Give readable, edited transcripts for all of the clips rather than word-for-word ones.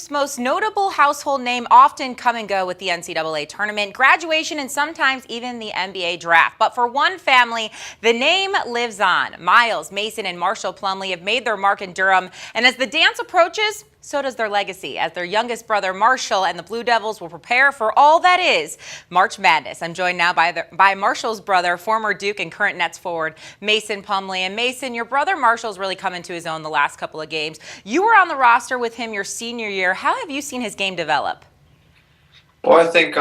Hoop's most notable household name often come and go with the NCAA tournament, graduation, and sometimes even the NBA draft. But for one family, the name lives on. Miles, Mason, and Marshall Plumlee have made their mark in Durham, and as the dance approaches, so does their legacy, as their youngest brother, Marshall, and the Blue Devils will prepare for all that is March Madness. I'm joined now by Marshall's brother, former Duke and current Nets forward, Mason Plumlee. And Mason, your brother Marshall's really come into his own the last couple of games. You were on the roster with him your senior year. How have you seen his game develop? Well, I think,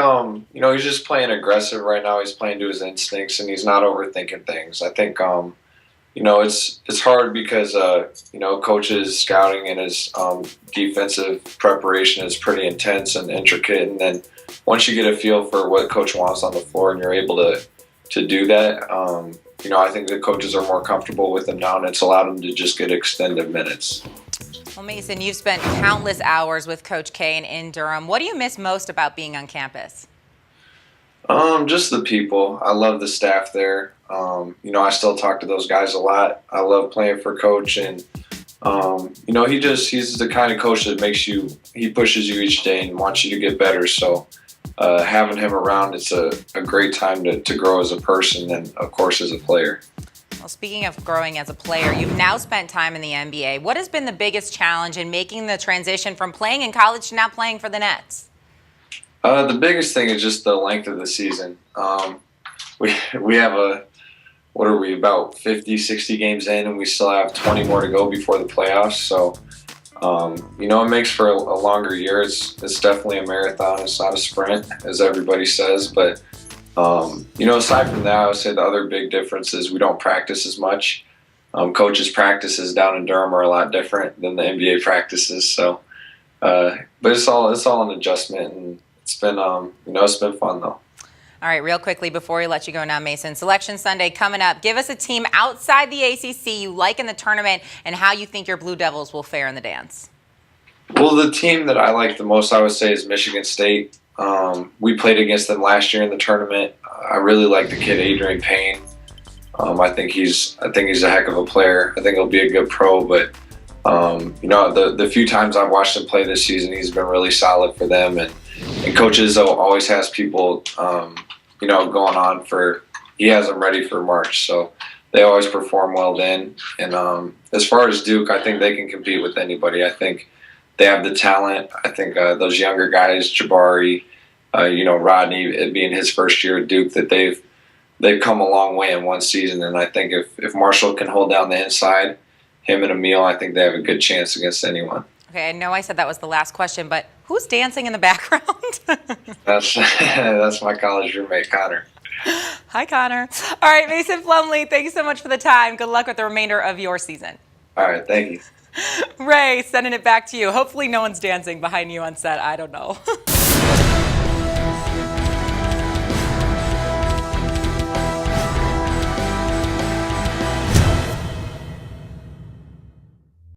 he's just playing aggressive right now. He's playing to his instincts, and he's not overthinking things. I think, it's hard because, coach's scouting and his defensive preparation is pretty intense and intricate. And then once you get a feel for what coach wants on the floor and you're able to do that, I think the coaches are more comfortable with him now, and it's allowed him to just get extended minutes. Well, Mason, you've spent countless hours with Coach K in Durham. What do you miss most about being on campus? Just the people. I love the staff there. I still talk to those guys a lot. I love playing for Coach, and he's the kind of coach that he pushes you each day and wants you to get better. So having him around, it's a great time to grow as a person and, of course, as a player. Well, speaking of growing as a player, you've now spent time in the NBA. What has been the biggest challenge in making the transition from playing in college to now playing for the Nets? The biggest thing is just the length of the season. We have about 50, 60 games in, and we still have 20 more to go before the playoffs. So, it makes for a longer year. It's definitely a marathon. It's not a sprint, as everybody says. But, aside from that, I would say the other big difference is we don't practice as much. Coaches' practices down in Durham are a lot different than the NBA practices. So, but it's all an adjustment, and it's been fun though. All right, real quickly before we let you go now, Mason, Selection Sunday coming up. Give us a team outside the ACC you like in the tournament and how you think your Blue Devils will fare in the dance. Well, the team that I like the most, I would say, is Michigan State. We played against them last year in the tournament. I really like the kid Adrian Payne. I think he's a heck of a player. I think he'll be a good pro, but the few times I've watched him play this season, he's been really solid for them. And coaches always has people, going on he has them ready for March. So they always perform well then. And as far as Duke, I think they can compete with anybody. I think they have the talent. I think those younger guys, Jabari, Rodney, it being his first year at Duke, that they've come a long way in one season. And I think if Marshall can hold down the inside, him and Emil, I think they have a good chance against anyone. Okay, I know I said that was the last question, but who's dancing in the background? That's my college roommate, Connor. Hi, Connor. All right, Mason Plumlee, thanks so much for the time. Good luck with the remainder of your season. All right, thank you. Ray, sending it back to you. Hopefully no one's dancing behind you on set. I don't know.